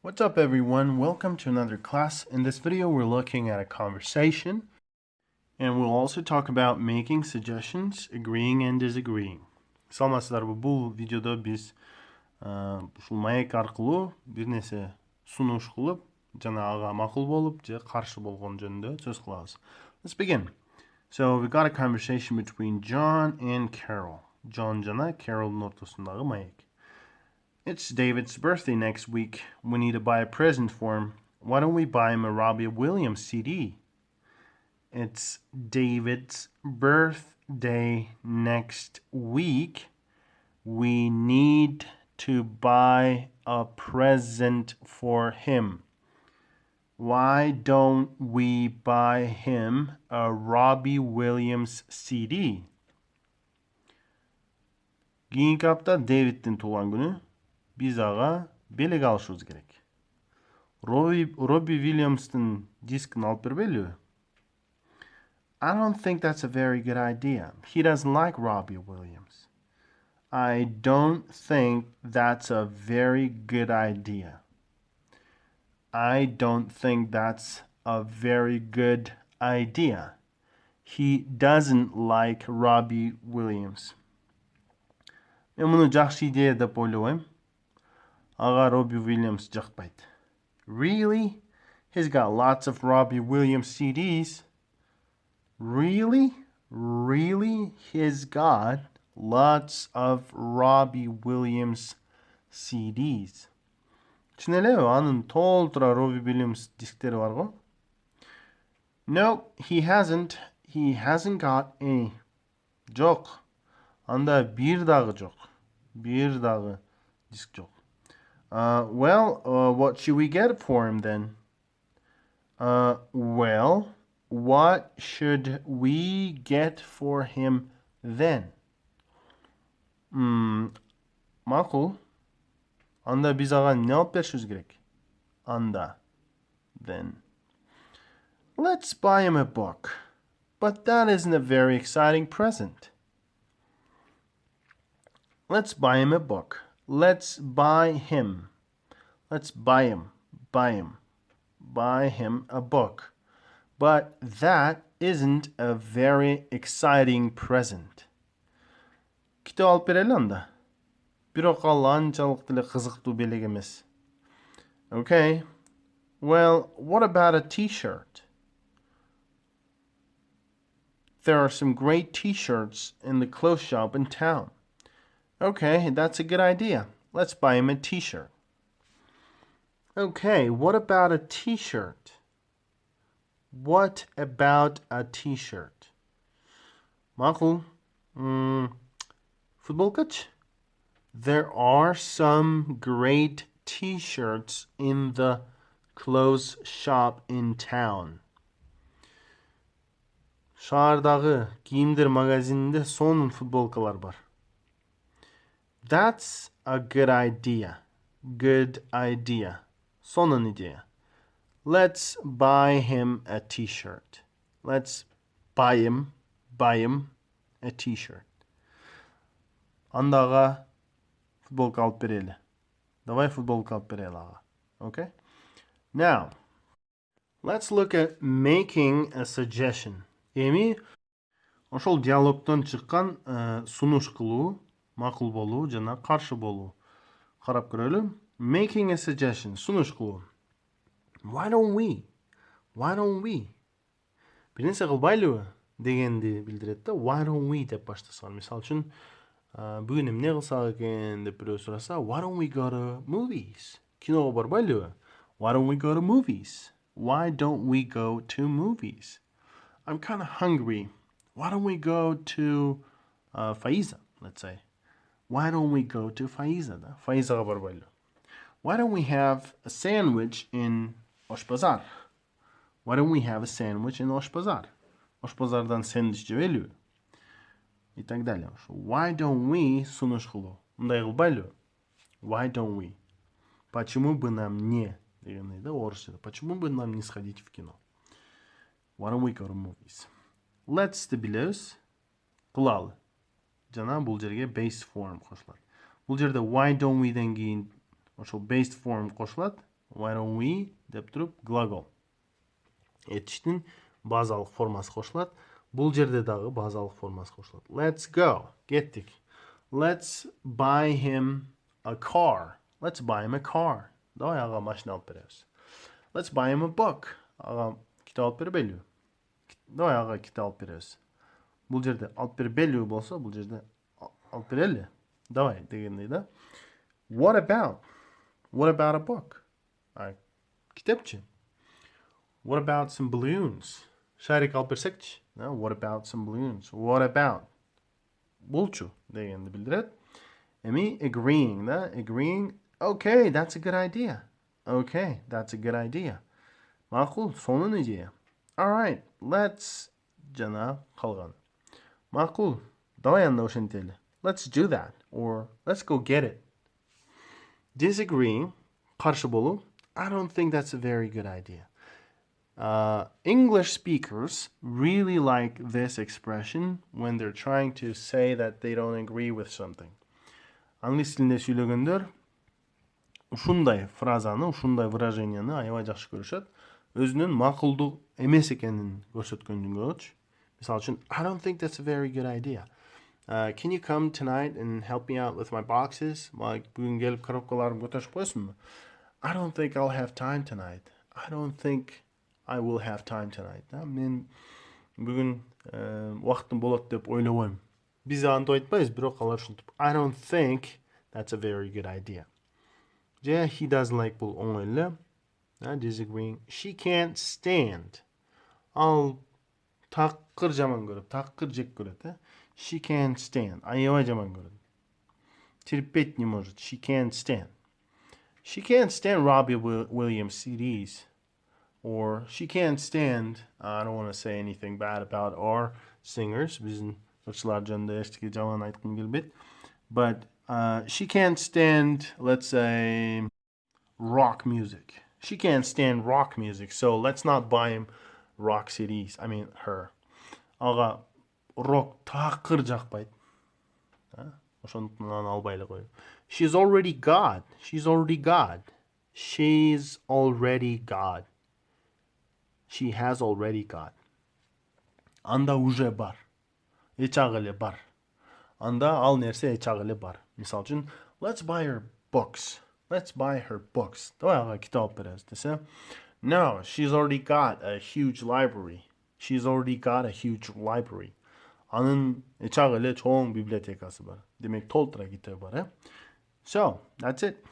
What's up everyone? Welcome to another class. In this video we're looking at a conversation and we'll also talk about making suggestions, agreeing and disagreeing. Саламатсыздарбы, бул видеодо биз ушул маек аркылуу бир нерсе сунуш кылып, жана ага макул болуп же каршы болгон жөнүндө сөз кылабыз. Let's begin. So we got a conversation between John and Carol. John жана Carol'дун ортосундагы маек. It's David's birthday next week. We need to buy a present for him. Why don't we buy him a Robbie Williams CD? It's David's birthday next week. We need to buy a present for him. Why don't we buy him a Robbie Williams CD? Кийинки апта Дэвидтин туулган күнү. Биз ага белек алышыбыз керек. Робби Вильямстын дискин алып бербейлиби? I don't think that's a very good idea. He doesn't like Robbie Williams. I don't think that's a very good idea. I don't think that's a very good idea. He doesn't like Robbie Williams. Мен муну жакшы идея деп ойлобойм. Ага Робби Williams жакпайт. Really? He's got lots of Robbie Williams CDs. Really? Really? He's got lots of Robbie Williams CDs. Чын эле анын толтура Робби Williams дисктери бар го? No, he hasn't. He hasn't got any. Жок. Анда бир дагы жок. Бир дагы диск жок. What should we get for him then? What should we get for him then? Макул. Анда биз ага эмне алып беришибиз керек? Анда. Then. Let's buy him a book. But that isn't a very exciting present. Let's buy him a book. Let's buy him. Let's buy him. Buy him a book. But that isn't a very exciting present. Китеп алып берели анда. Бирок ал анчалык деле кызыктуу белек эмес. Okay. Well, what about a t-shirt? There are some great t-shirts in the clothes shop in town. Okay, that's a good idea. Let's buy him a t-shirt. Okay, what about a t-shirt? What about a t-shirt? Макул. Футболкач? There are some great t-shirts in the clothes shop in town. Шаардагы кийимдер магазининде сонун футболкалар бар. That's a good idea. Good idea. Сонун идея. Let's buy him a t-shirt. Let's buy him a t-shirt. Андага футболка алып берели. Давай футболка алып берели ага. Okay? Now, let's look at making a suggestion. Эми ошол диалогтон чыккан сунуш кылуу, макул болуу жана каршы болуу карап көрөлү. Making a suggestion, сунуш кылуу. Why don't we? Бир нерсе кылбайлыбы дегенди билдирет да. Why don't we деп баштасаң. Мисалы үчүн, бүгүн эмне кылсак экен деп бирөө сураса, why don't we go to movies? Киного барбайлыбы? Why don't we go to movies? Why don't we go to movies? I'm kind of hungry. Why don't we go to Faiza, let's say. Why don't we go to Faiza? Faizага барбайлы. Why don't we have a sandwich in Oshpazar? Why don't we have a sandwich in Oshpazar? Oshpazardan сэндвич жебелиби? И так далее. Why don't we сунуш кылуу? Мындай кылбайлыбы? Why don't we? Почему бы нам не? Дегенде да орусчада. Почему бы нам не сходить в кино? Why don't we go to movies? Let's the biliriz. Кылалы. Жана бул жерге based form кошулат. Бул жерде why don't we ден кийин ошол based form кошулат. why don't we деп туруп глагол. Этиштин базалык формасы кошулат. Бул жерде дагы базалык формасы кошулат. Let's go. Кеттик. Let's buy him a car. Let's buy him a car. Давай ага машина алып беребиз. Let's buy him a book. Ага китап алып бербейлиби? Давай ага китап алып беребиз. Бул жерде алып бербейлиби болсо, бул жерде алып берели. Давай дегендей да. What about? What about a book? Китепчи. What about some balloons? Шарик алып берсекчи. What about some balloons? What about? Булчу дегенди билдирет. Эми agreeing да. Agreeing. Okay, that's a good idea. Okay, that's a good idea. Макул, сонун идея. All right, let's жана калган. Макул, давай анда ошентели. Let's do that or let's go get it. Disagreeing, каршы болуу. I don't think that's a very good idea. English speakers really like this expression when they're trying to say that they don't agree with something. Англис тилинде сүйлөгөндөр ушундай фразаны, ушундай выраженияны аябай жакшы көрүшөт. Өзүнүн макулдуу эмес экенин көрсөткөндүн болчу. Мисалы үчүн, I don't think that's a very good idea. Can you come tonight and help me out with my boxes? Бүгүн келип коробкаларымды көтөрүп коесунбу? I don't think I'll have time tonight. I don't think I will have time tonight. Мен бүгүн убактым болот деп ойлобойм. Биз антип айтпайбыз, бирок алар ушинтип. I don't think that's a very good idea. Yeah, he doesn't like бул оңой эле. Disagreeing. She can't stand. Ал такыр жаман көрөт, такыр жек көрөт. She can't stand. Аябай жаман көрөт. Терпеть не может. She can't stand. She can't stand Robbie Williams CDs. Or she can't stand, I don't want to say anything bad about our singers. But she can't stand, let's say, rock music. She can't stand rock music, so let's not buy him rock CDs. I mean, her. Ага rock такыр жакпайт. Ошондуктан албайлы коюп. She's already God. She's already God. She's already God. She has already got. Анда уже бар. Эчак эле бар. Анда ал нерсе эчак эле бар. Мисалы үчүн, let's buy her books. Let's buy her books. Давай ага китап алып беребиз десе. No, she's already got a huge library. She's already got a huge library. Анын эчак эле чоң библиотекасы бар. Демек толтура китеби бар, So, that's it.